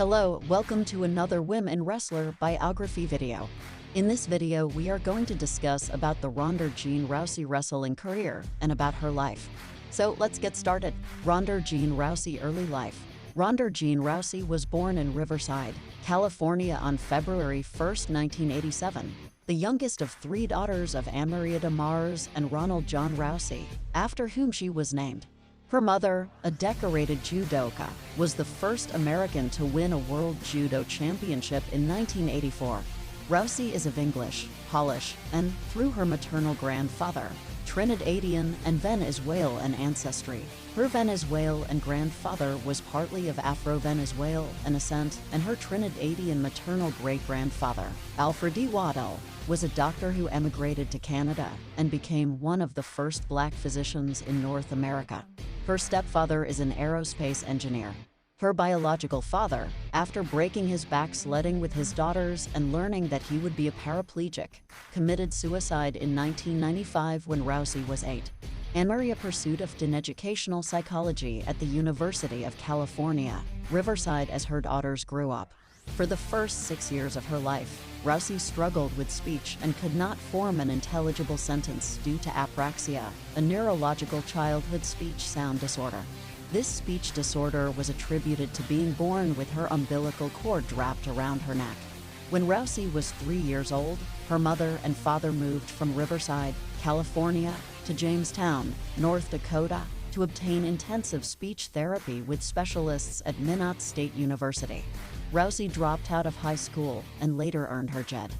Hello, welcome to another Women Wrestler Biography video. In this video, we are going to discuss about the Ronda Jean Rousey wrestling career and about her life. So let's get started. Ronda Jean Rousey early life. Ronda Jean Rousey was born in Riverside, California on February 1, 1987, the youngest of three daughters of Anne-Marie Mars and Ronald Jean Rousey, after whom she was named. Her mother, a decorated judoka, was the first American to win a World Judo Championship in 1984. Rousey is of English, Polish, and, through her maternal grandfather, Trinidadian and Venezuelan ancestry. Her Venezuelan grandfather was partly of Afro-Venezuelan ascent, and her Trinidadian maternal great-grandfather, Alfred D. Waddell, was a doctor who emigrated to Canada and became one of the first black physicians in North America. Her stepfather is an aerospace engineer. Her biological father, after breaking his back sledding with his daughters and learning that he would be a paraplegic, committed suicide in 1995 when Rousey was 8. Anne-Marie pursued in educational psychology at the University of California, Riverside as her daughters grew up. For the first 6 years of her life, Rousey struggled with speech and could not form an intelligible sentence due to apraxia, a neurological childhood speech sound disorder. This speech disorder was attributed to being born with her umbilical cord wrapped around her neck. When Rousey was 3 years old, her mother and father moved from Riverside, California, to Jamestown, North Dakota, to obtain intensive speech therapy with specialists at Minot State University. Rousey dropped out of high school and later earned her JED.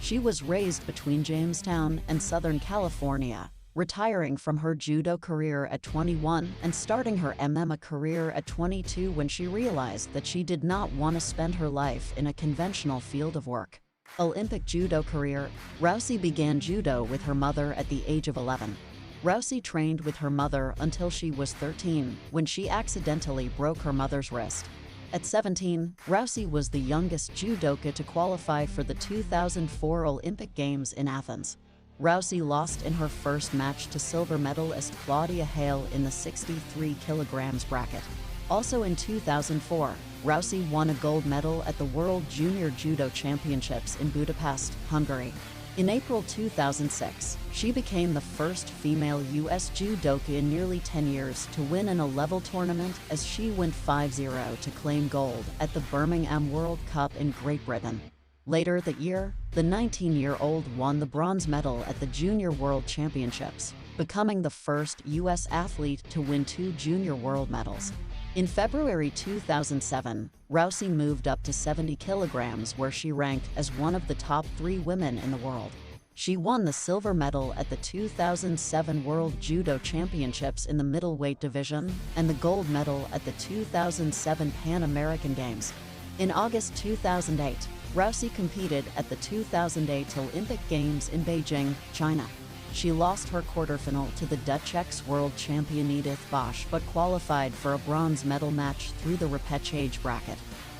She was raised between Jamestown and Southern California, retiring from her judo career at 21 and starting her MMA career at 22 when she realized that she did not want to spend her life in a conventional field of work. Olympic judo career. Rousey began judo with her mother at the age of 11. Rousey trained with her mother until she was 13, when she accidentally broke her mother's wrist. At 17, Rousey was the youngest judoka to qualify for the 2004 Olympic Games in Athens. Rousey lost in her first match to silver medalist Claudia Hale in the 63 kilograms bracket. Also in 2004, Rousey won a gold medal at the World Junior Judo Championships in Budapest, Hungary. In April 2006, she became the first female U.S. judoka in nearly 10 years to win in a level tournament as she went 5-0 to claim gold at the Birmingham World Cup in Great Britain. Later that year, the 19-year-old won the bronze medal at the Junior World Championships, becoming the first U.S. athlete to win 2 junior world medals. In February 2007, Rousey moved up to 70 kilograms where she ranked as one of the top 3 women in the world. She won the silver medal at the 2007 World Judo Championships in the middleweight division and the gold medal at the 2007 Pan American Games. In August 2008, Rousey competed at the 2008 Olympic Games in Beijing, China. She lost her quarterfinal to the Dutch ex-world champion Edith Bosch but qualified for a bronze medal match through the repechage bracket.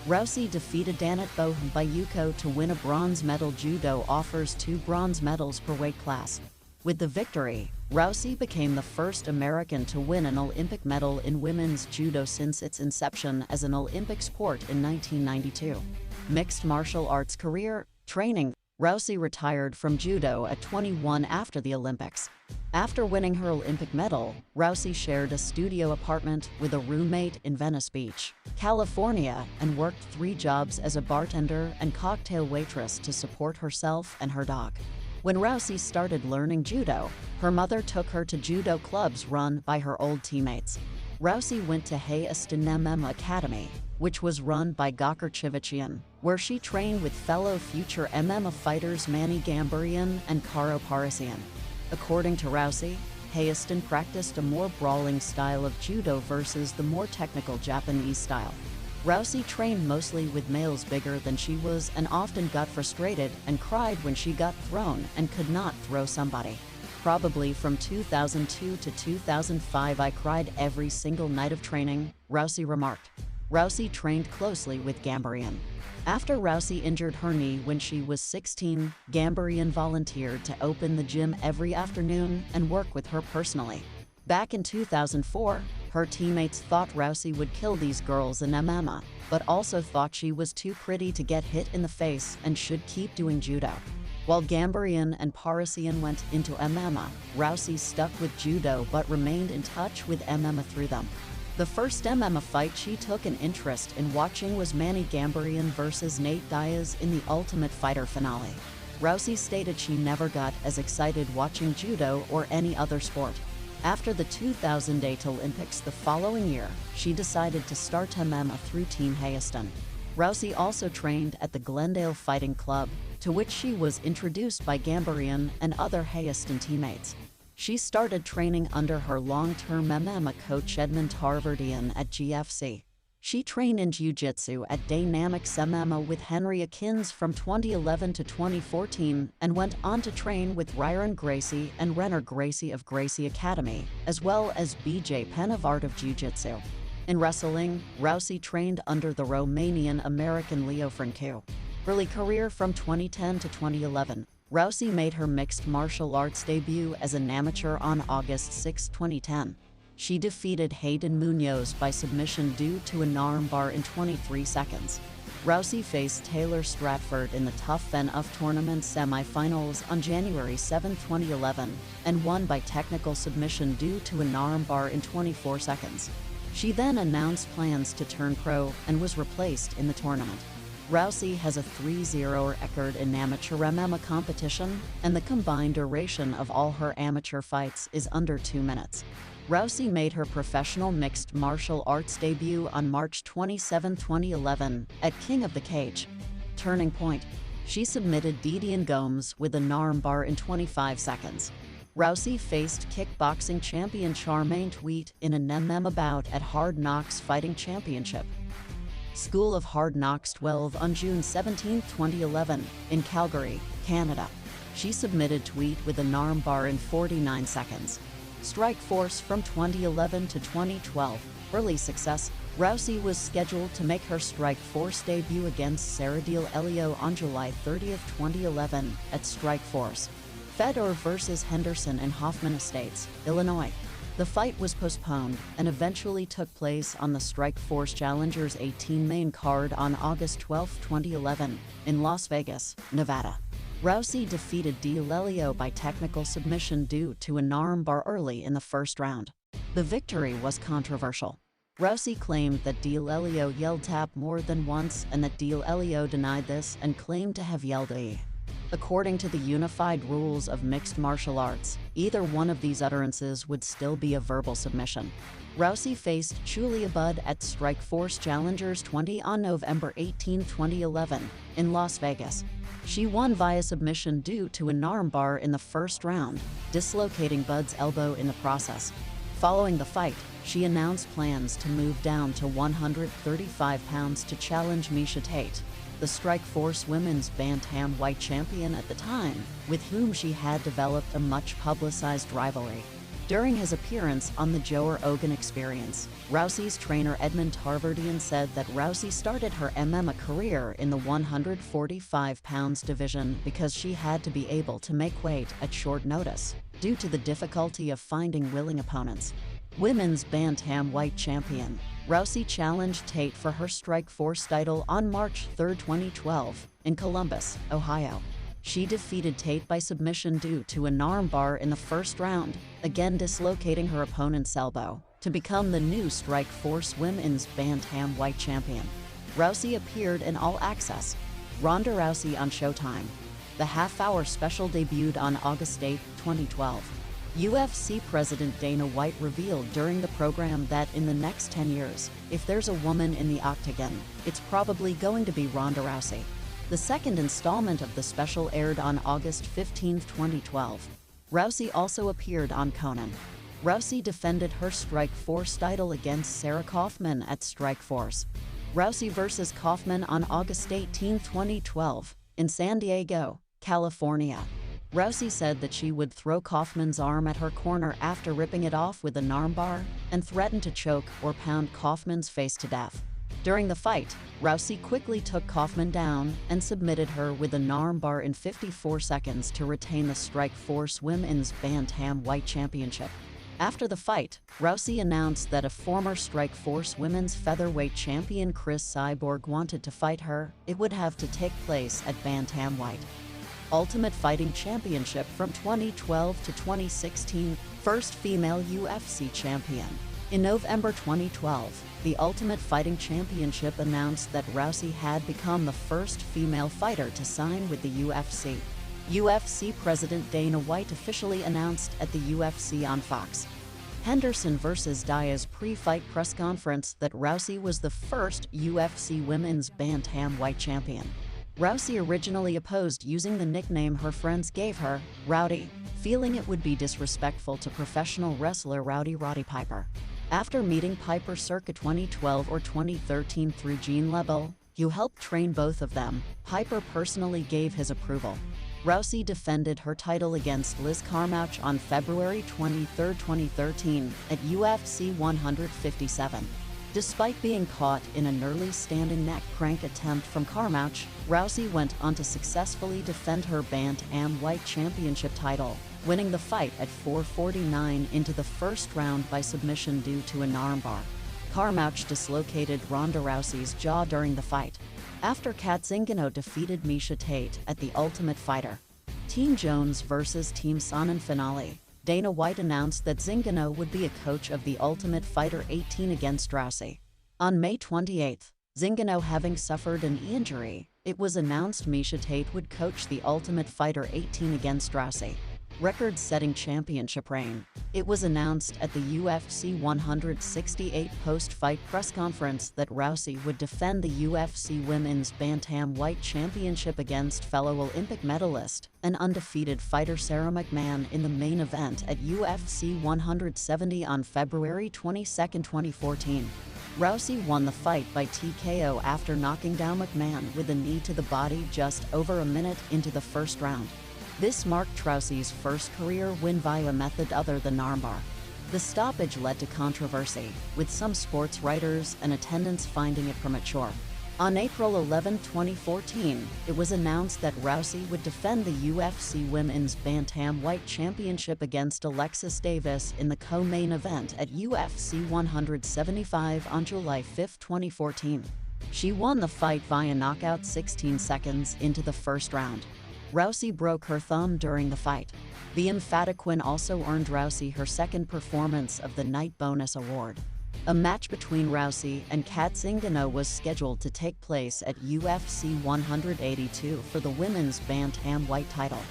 Rousey defeated Danette Bayuko to win a bronze medal. Judo offers 2 bronze medals per weight class. With the victory, Rousey became the first American to win an Olympic medal in women's judo since its inception as an Olympic sport in 1992. Mixed martial arts career. Training. Rousey retired from judo at 21 after the Olympics. After winning her Olympic medal, Rousey shared a studio apartment with a roommate in Venice Beach, California, and worked 3 jobs as a bartender and cocktail waitress to support herself and her dog. When Rousey started learning judo, her mother took her to judo clubs run by her old teammates. Rousey went to Hayaston MMA Academy, which was run by Gokar Chivichian, where she trained with fellow future MMA fighters Manny Gambarian and Karo Parisian. According to Rousey, Hayaston practiced a more brawling style of judo versus the more technical Japanese style. Rousey trained mostly with males bigger than she was and often got frustrated and cried when she got thrown and could not throw somebody. Probably from 2002 to 2005 I cried every single night of training, Rousey remarked. Rousey trained closely with Gambarian. After Rousey injured her knee when she was 16, Gambarian volunteered to open the gym every afternoon and work with her personally. Back in 2004, Her teammates thought Rousey would kill these girls in MMA, but also thought she was too pretty to get hit in the face and should keep doing judo. While Gambaryan and Parisian went into MMA, Rousey stuck with judo but remained in touch with MMA through them. The first MMA fight she took an interest in watching was Manny Gambaryan versus Nate Diaz in the Ultimate Fighter finale. Rousey stated she never got as excited watching judo or any other sport. After the 2008 Olympics the following year, she decided to start MMA through Team Hayaston. Rousey also trained at the Glendale Fighting Club, to which she was introduced by Gambaryan and other Hayaston teammates. She started training under her long-term MMA coach Edmund Tarverdian at GFC. She trained in Jiu-Jitsu at Dynamics MMA with Henry Akins from 2011 to 2014 and went on to train with Ryan Gracie and Renner Gracie of Gracie Academy, as well as BJ Penn of Art of Jiu-Jitsu. In wrestling, Rousey trained under the Romanian-American Leo Francu. Early career from 2010 to 2011, Rousey made her mixed martial arts debut as an amateur on August 6, 2010. She defeated Hayden Munoz by submission due to an armbar in 23 seconds. Rousey faced Taylor Stratford in the Tough Enough tournament semifinals on January 7, 2011, and won by technical submission due to an armbar in 24 seconds. She then announced plans to turn pro and was replaced in the tournament. Rousey has a 3-0 record in amateur MMA competition, and the combined duration of all her amateur fights is under 2 minutes. Rousey made her professional mixed martial arts debut on March 27, 2011, at King of the Cage. Turning point. She submitted Didion Gomes with an armbar in 25 seconds. Rousey faced kickboxing champion Charmaine Tweet in an MMA bout at Hard Knocks Fighting Championship. School of Hard Knocks 12 on June 17, 2011, in Calgary, Canada. She submitted Tweet with an armbar in 49 seconds. Strikeforce from 2011 to 2012. Early success. Rousey was scheduled to make her Strikeforce debut against Sarah D'Elio on July 30, 2011, at Strikeforce. Fedor versus Henderson in Hoffman Estates, Illinois. The fight was postponed and eventually took place on the Strikeforce Challengers 18 main card on August 12, 2011, in Las Vegas, Nevada. Rousey defeated D'Elio by technical submission due to an armbar early in the first round. The victory was controversial. Rousey claimed that D'Elio yelled tap more than once and that D'Elio denied this and claimed to have yelled E. According to the unified rules of mixed martial arts, either one of these utterances would still be a verbal submission. Rousey faced Julia Budd at Strikeforce Challengers 20 on November 18, 2011, in Las Vegas. She won via submission due to an armbar in the first round, dislocating Budd's elbow in the process. Following the fight, she announced plans to move down to 135 pounds to challenge Miesha Tate, the Strikeforce Women's Bantamweight champion at the time, with whom she had developed a much-publicized rivalry. During his appearance on the Joe Rogan Experience, Rousey's trainer Edmund Tarverdian said that Rousey started her MMA career in the 145 pounds division because she had to be able to make weight at short notice, due to the difficulty of finding willing opponents. Women's Bantamweight champion, Rousey challenged Tate for her Strikeforce title on March 3, 2012, in Columbus, Ohio. She defeated Tate by submission due to an armbar in the first round, again dislocating her opponent's elbow, to become the new Strikeforce Women's Bantamweight champion. Rousey appeared in All Access. Ronda Rousey on Showtime. The half-hour special debuted on August 8, 2012. UFC President Dana White revealed during the program that in the next 10 years, if there's a woman in the octagon, it's probably going to be Ronda Rousey. The second installment of the special aired on August 15, 2012. Rousey also appeared on Conan. Rousey defended her Strikeforce title against Sarah Kaufman at Strikeforce. Rousey vs. Kaufman on August 18, 2012, in San Diego, California. Rousey said that she would throw Kaufman's arm at her corner after ripping it off with an armbar, and threatened to choke or pound Kaufman's face to death. During the fight, Rousey quickly took Kaufman down and submitted her with an armbar in 54 seconds to retain the Strikeforce Women's Bantamweight Championship. After the fight, Rousey announced that if former Strikeforce Women's Featherweight Champion Cris Cyborg wanted to fight her, it would have to take place at Bantamweight. Ultimate Fighting Championship from 2012 to 2016, first female UFC champion. In November 2012, the Ultimate Fighting Championship announced that Rousey had become the first female fighter to sign with the UFC. UFC President Dana White officially announced at the UFC on Fox Henderson vs. Diaz pre-fight press conference that Rousey was the first UFC Women's Bantamweight champion. Rousey originally opposed using the nickname her friends gave her, Rowdy, feeling it would be disrespectful to professional wrestler Rowdy Roddy Piper. After meeting Piper circa 2012 or 2013 through Gene LeBell, who helped train both of them, Piper personally gave his approval. Rousey defended her title against Liz Carmouche on February 23, 2013, at UFC 157. Despite being caught in an early standing neck crank attempt from Carmouche, Rousey went on to successfully defend her Bantamweight Championship title, winning the fight at 4:49 into the first round by submission due to an armbar. Carmouche dislocated Ronda Rousey's jaw during the fight. After Kat Zingano defeated Miesha Tate at the Ultimate Fighter Team Jones vs. Team Sonnen finale, Dana White announced that Zingano would be a coach of the Ultimate Fighter 18 against Rousey. On May 28, Zingano having suffered an injury, it was announced Miesha Tate would coach the Ultimate Fighter 18 against Rousey. Record-setting championship reign. It was announced at the UFC 168 post-fight press conference that Rousey would defend the UFC Women's Bantamweight Championship against fellow Olympic medalist and undefeated fighter Sarah McMahon in the main event at UFC 170 on February 22, 2014. Rousey won the fight by TKO after knocking down McMahon with a knee to the body just over a minute into the first round. This marked Rousey's first career win via a method other than armbar. The stoppage led to controversy, with some sports writers and attendants finding it premature. On April 11, 2014, it was announced that Rousey would defend the UFC Women's Bantamweight Championship against Alexis Davis in the co-main event at UFC 175 on July 5, 2014. She won the fight via knockout 16 seconds into the first round. Rousey broke her thumb during the fight. The emphatic win also earned Rousey her second Performance of the Night bonus award. A match between Rousey and Kat Zingano was scheduled to take place at UFC 182 for the women's Bantamweight title.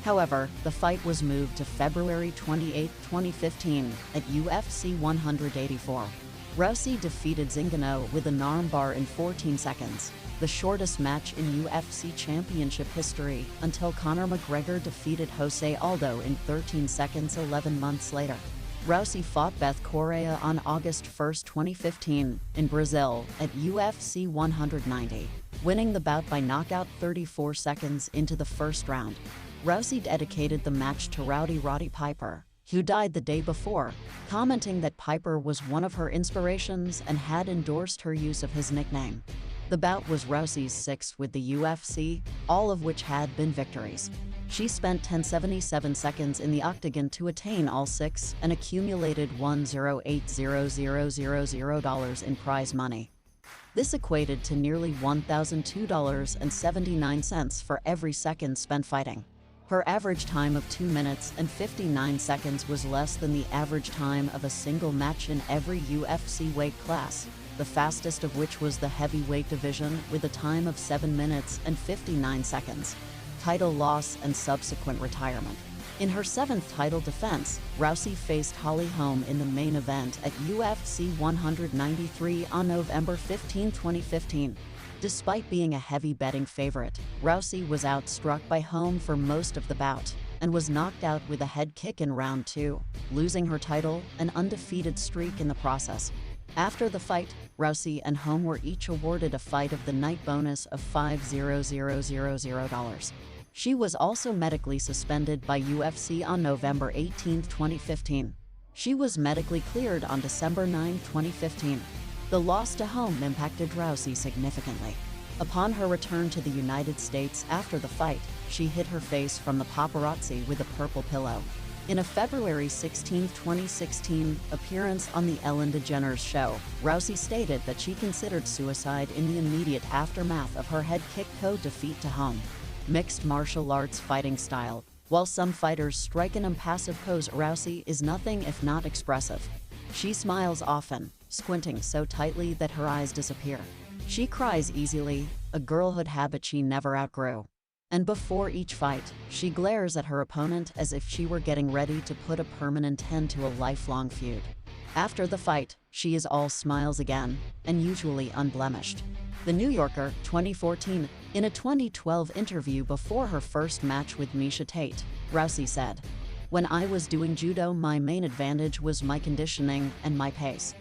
However, the fight was moved to February 28, 2015 at UFC 184. Rousey defeated Zingano with an armbar in 14 seconds. The shortest match in UFC Championship history, until Conor McGregor defeated Jose Aldo in 13 seconds 11 months later. Rousey fought Beth Correa on August 1, 2015, in Brazil at UFC 190, winning the bout by knockout 34 seconds into the first round. Rousey dedicated the match to Rowdy Roddy Piper, who died the day before, commenting that Piper was one of her inspirations and had endorsed her use of his nickname. The bout was Rousey's sixth with the UFC, all of which had been victories. She spent 10.77 seconds in the octagon to attain all six and accumulated $108,000 in prize money. This equated to nearly $1,002.79 for every second spent fighting. Her average time of 2 minutes and 59 seconds was less than the average time of a single match in every UFC weight class, the fastest of which was the heavyweight division with a time of 7 minutes and 59 seconds. Title loss and subsequent retirement. In her seventh title defense, Rousey faced Holly Holm in the main event at UFC 193 on November 15, 2015. Despite being a heavy betting favorite, Rousey was outstruck by Holm for most of the bout and was knocked out with a head kick in round 2, losing her title and undefeated streak in the process. After the fight, Rousey and Holm were each awarded a Fight of the Night bonus of $5,000. She was also medically suspended by UFC on November 18, 2015. She was medically cleared on December 9, 2015. The loss to Holm impacted Rousey significantly. Upon her return to the United States after the fight, she hid her face from the paparazzi with a purple pillow. In a February 16, 2016 appearance on The Ellen DeGeneres Show, Rousey stated that she considered suicide in the immediate aftermath of her head kick defeat to home. Mixed martial arts fighting style. While some fighters strike an impassive pose, Rousey is nothing if not expressive. She smiles often, squinting so tightly that her eyes disappear. She cries easily, a girlhood habit she never outgrew. And before each fight, she glares at her opponent as if she were getting ready to put a permanent end to a lifelong feud. After the fight, she is all smiles again, and usually unblemished. The New Yorker, 2014. In a 2012 interview before her first match with Miesha Tate, Rousey said, "When I was doing judo, my main advantage was my conditioning and my pace.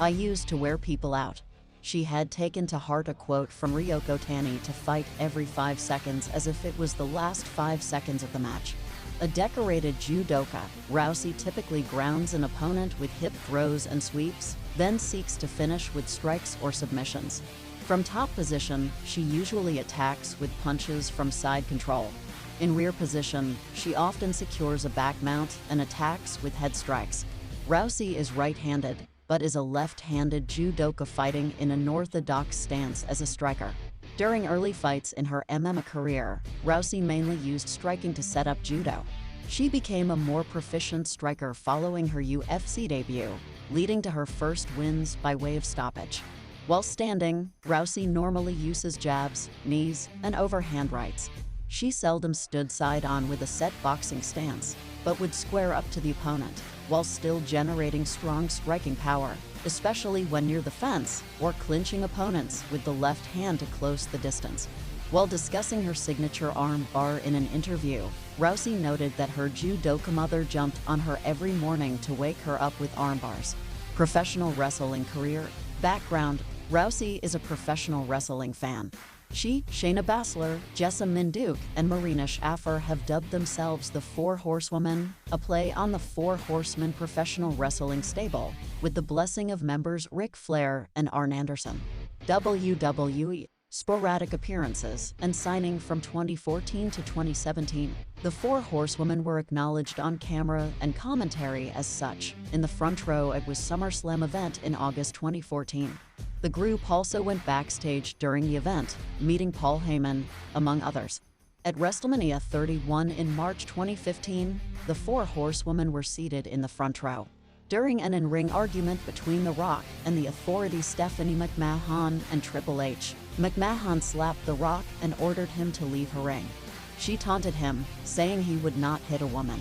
I used to wear people out." She had taken to heart a quote from Ryoko Tani to fight every 5 seconds as if it was the last 5 seconds of the match. A decorated judoka, Rousey typically grounds an opponent with hip throws and sweeps, then seeks to finish with strikes or submissions. From top position, she usually attacks with punches from side control. In rear position, she often secures a back mount and attacks with head strikes. Rousey is right-handed, but is a left-handed judoka fighting in an orthodox stance as a striker. During early fights in her MMA career, Rousey mainly used striking to set up judo. She became a more proficient striker following her UFC debut, leading to her first wins by way of stoppage. While standing, Rousey normally uses jabs, knees, and overhand rights. She seldom stood side-on with a set boxing stance, but would square up to the opponent, while still generating strong striking power, especially when near the fence, or clinching opponents with the left hand to close the distance. While discussing her signature arm bar in an interview, Rousey noted that her judoka mother jumped on her every morning to wake her up with arm bars. Professional wrestling career. Background: Rousey is a professional wrestling fan. She, Shayna Baszler, Jessamyn Duke, and Marina Shafir have dubbed themselves the Four Horsewomen, a play on the Four Horsemen professional wrestling stable, with the blessing of members Ric Flair and Arn Anderson. WWE. Sporadic appearances and signing from 2014 to 2017. The Four Horsewomen were acknowledged on camera and commentary as such, in the front row at was SummerSlam event in August 2014. The group also went backstage during the event, meeting Paul Heyman, among others. At WrestleMania 31 in March 2015, the Four Horsewomen were seated in the front row. During an in-ring argument between The Rock and the Authority Stephanie McMahon and Triple H, McMahon slapped The Rock and ordered him to leave her ring. She taunted him, saying he would not hit a woman.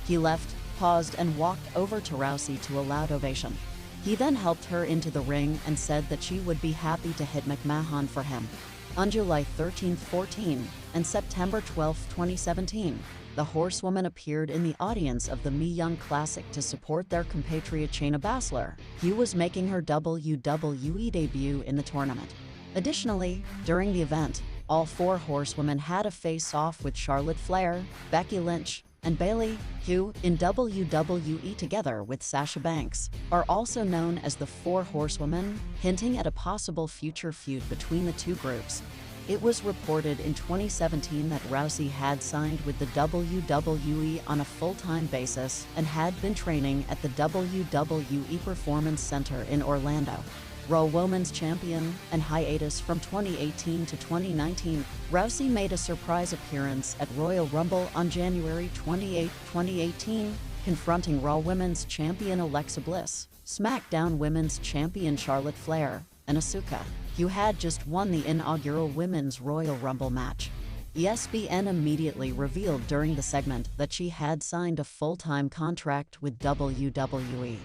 He left, paused, and walked over to Rousey to a loud ovation. He then helped her into the ring and said that she would be happy to hit McMahon for him. On July 13, 14, and September 12, 2017, the Horsewoman appeared in the audience of the Mae Young Classic to support their compatriot Shayna Baszler, who was making her WWE debut in the tournament. Additionally, during the event, all Four Horsewomen had a face-off with Charlotte Flair, Becky Lynch, and Bayley, who, in WWE together with Sasha Banks, are also known as the Four Horsewomen, hinting at a possible future feud between the two groups. It was reported in 2017 that Rousey had signed with the WWE on a full-time basis and had been training at the WWE Performance Center in Orlando. Raw Women's Champion and hiatus from 2018 to 2019, Rousey made a surprise appearance at Royal Rumble on January 28, 2018, confronting Raw Women's Champion Alexa Bliss, SmackDown Women's Champion Charlotte Flair, and Asuka, who had just won the inaugural Women's Royal Rumble match. ESPN immediately revealed during the segment that she had signed a full-time contract with WWE.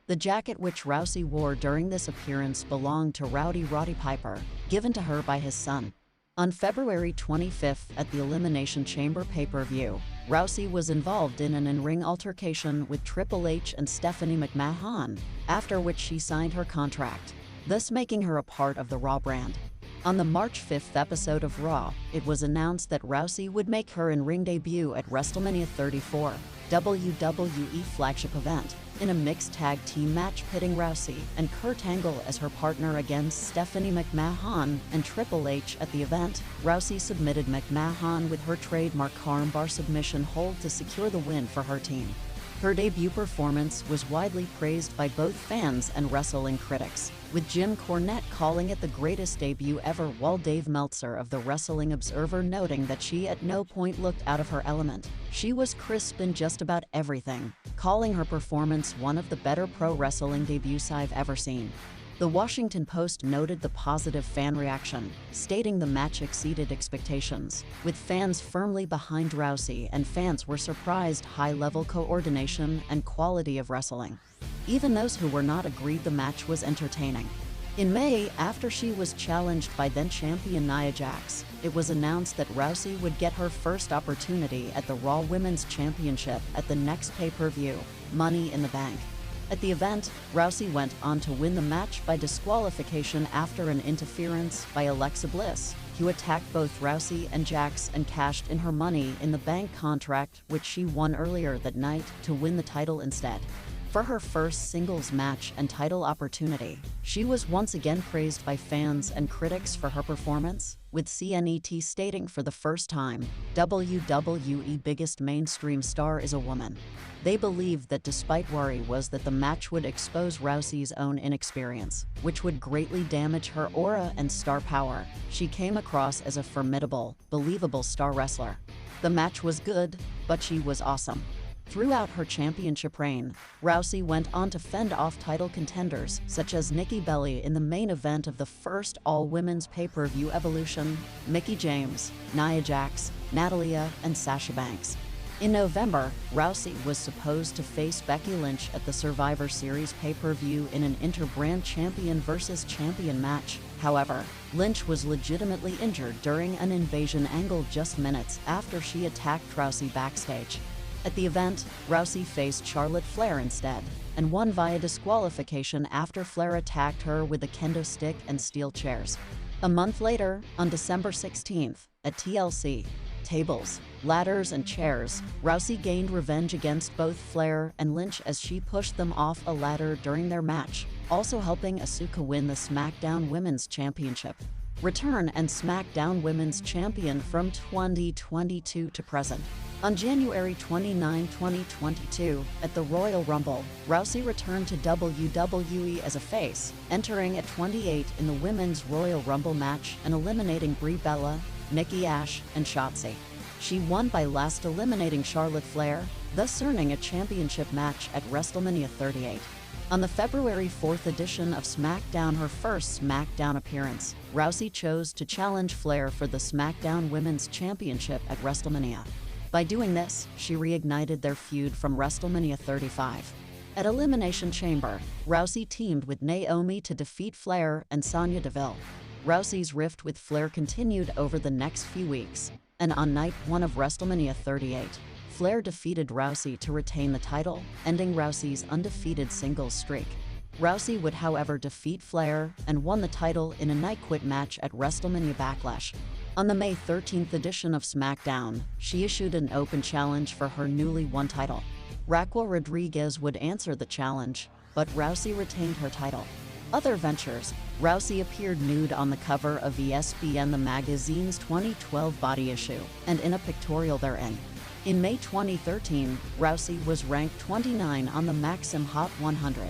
The jacket which Rousey wore during this appearance belonged to Rowdy Roddy Piper, given to her by his son. On February 25 at the Elimination Chamber pay-per-view, Rousey was involved in an in-ring altercation with Triple H and Stephanie McMahon, after which she signed her contract, thus making her a part of the Raw brand. On the March 5th episode of Raw, it was announced that Rousey would make her in-ring debut at WrestleMania 34, WWE flagship event, in a mixed tag team match pitting Rousey and Kurt Angle as her partner against Stephanie McMahon and Triple H. At the event, Rousey submitted McMahon with her trademark armbar submission hold to secure the win for her team. Her debut performance was widely praised by both fans and wrestling critics, with Jim Cornette calling it the greatest debut ever, while Dave Meltzer of the Wrestling Observer noting that she at no point looked out of her element. She was crisp in just about everything, calling her performance one of the better pro wrestling debuts I've ever seen. The Washington Post noted the positive fan reaction, stating the match exceeded expectations, with fans firmly behind Rousey, and fans were surprised high-level coordination and quality of wrestling. Even those who were not agreed the match was entertaining. In May, after she was challenged by then-champion Nia Jax, it was announced that Rousey would get her first opportunity at the Raw Women's Championship at the next pay-per-view, Money in the Bank. At the event, Rousey went on to win the match by disqualification after an interference by Alexa Bliss, who attacked both Rousey and Jax and cashed in her Money in the Bank contract, which she won earlier that night, to win the title instead. For her first singles match and title opportunity, she was once again praised by fans and critics for her performance, with CNET stating for the first time, WWE biggest mainstream star is a woman. They believed that despite worry was that the match would expose Rousey's own inexperience, which would greatly damage her aura and star power, she came across as a formidable, believable star wrestler. The match was good, but she was awesome. Throughout her championship reign, Rousey went on to fend off title contenders such as Nikki Bella in the main event of the first all-women's pay-per-view Evolution, Mickie James, Nia Jax, Natalya, and Sasha Banks. In November, Rousey was supposed to face Becky Lynch at the Survivor Series pay-per-view in an inter-brand champion versus champion match. However, Lynch was legitimately injured during an invasion angle just minutes after she attacked Rousey backstage. At the event, Rousey faced Charlotte Flair instead, and won via disqualification after Flair attacked her with a kendo stick and steel chairs. A month later, on December 16th, at TLC, Tables, Ladders and Chairs, Rousey gained revenge against both Flair and Lynch as she pushed them off a ladder during their match, also helping Asuka win the SmackDown Women's Championship. Return and SmackDown Women's Champion from 2022 to present. On January 29, 2022, at the Royal Rumble, Rousey returned to WWE as a face, entering at 28 in the Women's Royal Rumble match and eliminating Brie Bella, Nikki Ash, and Shotzi. She won by last eliminating Charlotte Flair, thus earning a championship match at WrestleMania 38. On the February 4th edition of SmackDown, her first SmackDown appearance, Rousey chose to challenge Flair for the SmackDown Women's Championship at WrestleMania. By doing this, she reignited their feud from WrestleMania 35. At Elimination Chamber, Rousey teamed with Naomi to defeat Flair and Sonya Deville. Rousey's rift with Flair continued over the next few weeks, and on night 1 of WrestleMania 38, Flair defeated Rousey to retain the title, ending Rousey's undefeated singles streak. Rousey would, however, defeat Flair and won the title in a night quit match at WrestleMania Backlash. On the May 13th edition of SmackDown, she issued an open challenge for her newly won title. Raquel Rodriguez would answer the challenge, but Rousey retained her title. Other ventures: Rousey appeared nude on the cover of ESPN the magazine's 2012 body issue, and in a pictorial therein. In May 2013, Rousey was ranked 29 on the Maxim Hot 100.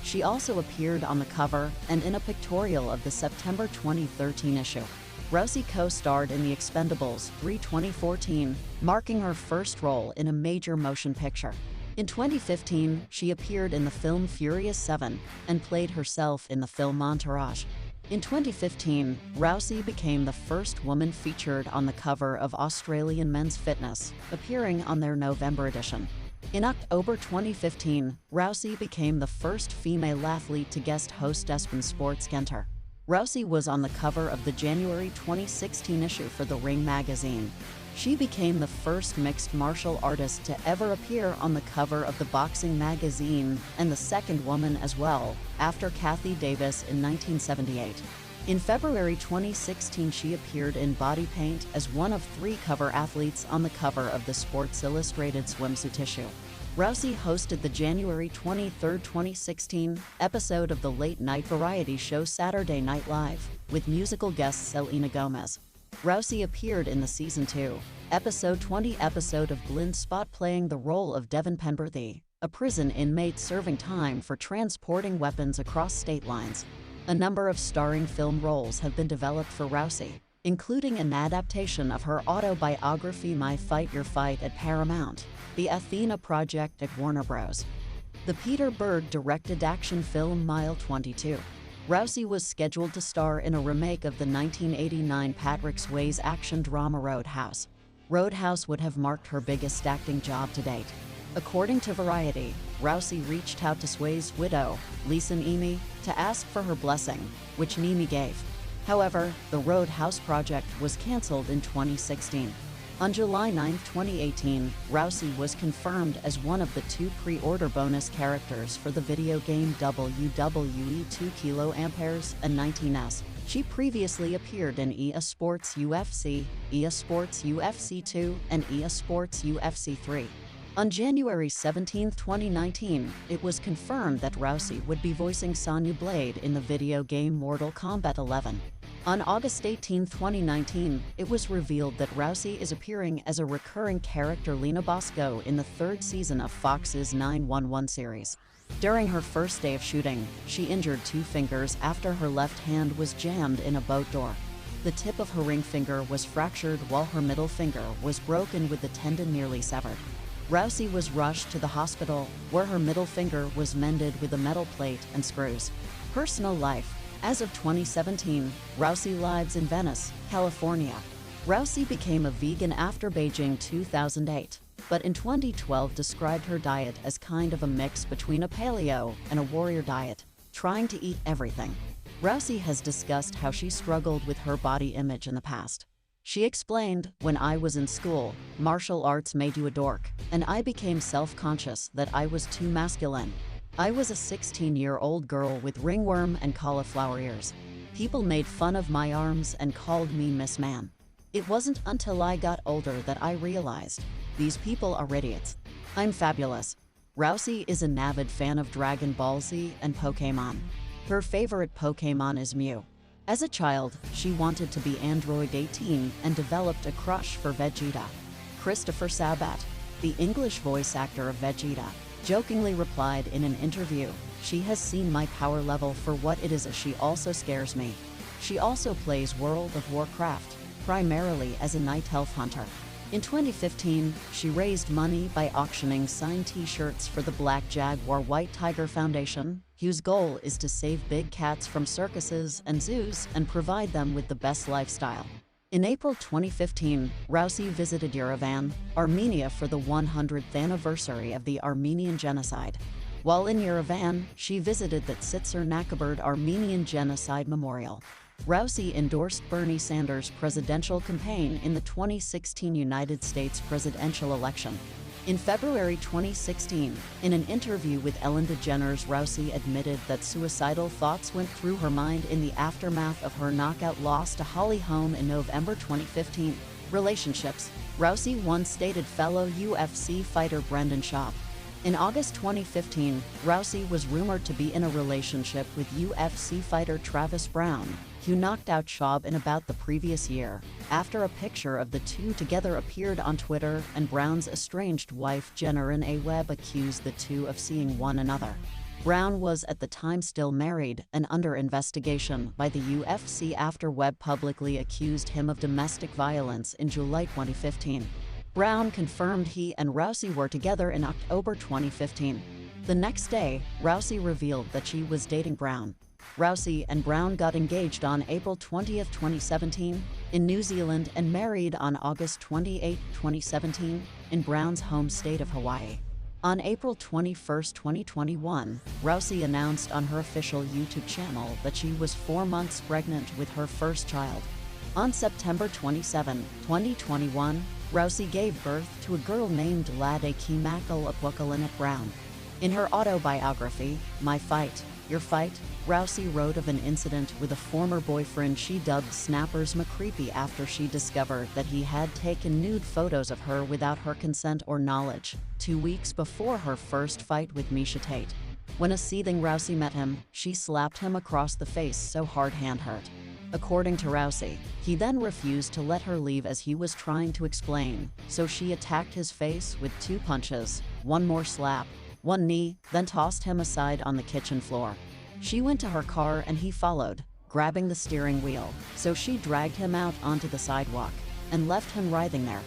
She also appeared on the cover and in a pictorial of the September 2013 issue. Rousey co-starred in The Expendables 3 2014, marking her first role in a major motion picture. In 2015, she appeared in the film Furious 7 and played herself in the film Entourage. In 2015, Rousey became the first woman featured on the cover of Australian Men's Fitness, appearing on their November edition. In October 2015, Rousey became the first female athlete to guest host ESPN Sports Center. Rousey was on the cover of the January 2016 issue for The Ring magazine. She became the first mixed martial artist to ever appear on the cover of the boxing magazine, and the second woman as well, after Kathy Davis in 1978. In February 2016, she appeared in body paint as one of 3 cover athletes on the cover of the Sports Illustrated swimsuit issue. Rousey hosted the January 23, 2016 episode of the late-night variety show Saturday Night Live, with musical guest Selena Gomez. Rousey appeared in the Season 2, Episode 20 episode of Blind Spot, playing the role of Devin Penberthy, a prison inmate serving time for transporting weapons across state lines. A number of starring film roles have been developed for Rousey, including an adaptation of her autobiography My Fight, Your Fight at Paramount, the ATHENA project at Warner Bros., the Peter Berg-directed action film Mile 22. Rousey was scheduled to star in a remake of the 1989 Patrick Swayze action drama Roadhouse. Roadhouse would have marked her biggest acting job to date. According to Variety, Rousey reached out to Swayze's widow, Lisa Nemi, to ask for her blessing, which Nemi gave. However, the Roadhouse project was canceled in 2016. On July 9, 2018, Rousey was confirmed as one of the 2 pre-order bonus characters for the video game WWE 2 kA and 19S. She previously appeared in EA Sports UFC, EA Sports UFC 2, and EA Sports UFC 3. On January 17, 2019, it was confirmed that Rousey would be voicing Sonya Blade in the video game Mortal Kombat 11. On August 18, 2019, it was revealed that Rousey is appearing as a recurring character Lena Bosco in the 3rd season of Fox's 911 series. During her first day of shooting, she injured 2 fingers after her left hand was jammed in a boat door. The tip of her ring finger was fractured while her middle finger was broken with the tendon nearly severed. Rousey was rushed to the hospital, where her middle finger was mended with a metal plate and screws. Personal life. As of 2017, Rousey lives in Venice, California. Rousey became a vegan after Beijing 2008, but in 2012 described her diet as kind of a mix between a paleo and a warrior diet, trying to eat everything. Rousey has discussed how she struggled with her body image in the past. She explained, "When I was in school, martial arts made you a dork, and I became self-conscious that I was too masculine. I was a 16-year-old girl with ringworm and cauliflower ears. People made fun of my arms and called me Miss Man. It wasn't until I got older that I realized, these people are idiots. I'm fabulous." Rousey is an avid fan of Dragon Ball Z and Pokémon. Her favorite Pokémon is Mew. As a child, she wanted to be Android 18 and developed a crush for Vegeta. Christopher Sabat, the English voice actor of Vegeta, jokingly replied in an interview, "She has seen my power level for what it is. She also scares me." She also plays World of Warcraft, primarily as a night elf hunter. In 2015, she raised money by auctioning signed t-shirts for the Black Jaguar White Tiger Foundation, whose goal is to save big cats from circuses and zoos and provide them with the best lifestyle. In April 2015, Rousey visited Yerevan, Armenia for the 100th anniversary of the Armenian Genocide. While in Yerevan, she visited the Tsitsur Nakaberd Armenian Genocide Memorial. Rousey endorsed Bernie Sanders' presidential campaign in the 2016 United States presidential election. In February 2016, in an interview with Ellen DeGeneres, Rousey admitted that suicidal thoughts went through her mind in the aftermath of her knockout loss to Holly Holm in November 2015. Relationships. Rousey once dated fellow UFC fighter Brendan Schaub. In August 2015, Rousey was rumored to be in a relationship with UFC fighter Travis Brown, who knocked out Schaub in about the previous year, after a picture of the two together appeared on Twitter and Brown's estranged wife Jenna Renee Webb accused the two of seeing one another. Brown was at the time still married and under investigation by the UFC after Webb publicly accused him of domestic violence in July 2015. Brown confirmed he and Rousey were together in October 2015. The next day, Rousey revealed that she was dating Brown. Rousey and Brown got engaged on April 20, 2017, in New Zealand and married on August 28, 2017, in Brown's home state of Hawaii. On April 21, 2021, Rousey announced on her official YouTube channel that she was 4 months pregnant with her first child. On September 27, 2021, Rousey gave birth to a girl named Lade Kimakal Apokalinath Brown. In her autobiography, My Fight, Your Fight, Rousey wrote of an incident with a former boyfriend she dubbed Snappers McCreepy after she discovered that he had taken nude photos of her without her consent or knowledge, 2 weeks before her first fight with Misha Tate. When a seething Rousey met him, she slapped him across the face so hard hand hurt. According to Rousey, he then refused to let her leave as he was trying to explain, so she attacked his face with 2 punches, 1 more slap, one knee, then tossed him aside on the kitchen floor. She went to her car and he followed, grabbing the steering wheel, so she dragged him out onto the sidewalk and left him writhing there.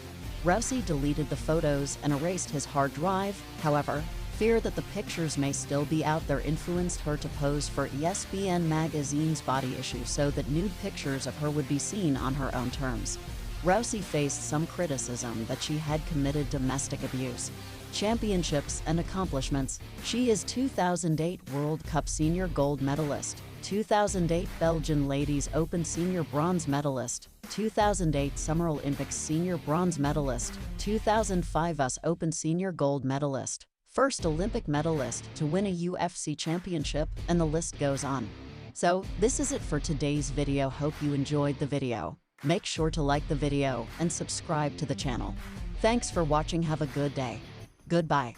Rousey deleted the photos and erased his hard drive. However, fear that the pictures may still be out there influenced her to pose for ESPN magazine's Body Issue so that nude pictures of her would be seen on her own terms. Rousey faced some criticism that she had committed domestic abuse. Championships and accomplishments. She is 2008 World Cup Senior Gold Medalist, 2008 Belgian Ladies Open Senior Bronze Medalist, 2008 Summer Olympics Senior Bronze Medalist, 2005 US Open Senior Gold Medalist, first Olympic medalist to win a UFC championship, and the list goes on. So, this is it for today's video. Hope you enjoyed the video. Make sure to like the video and subscribe to the channel. Thanks for watching. Have a good day. Goodbye.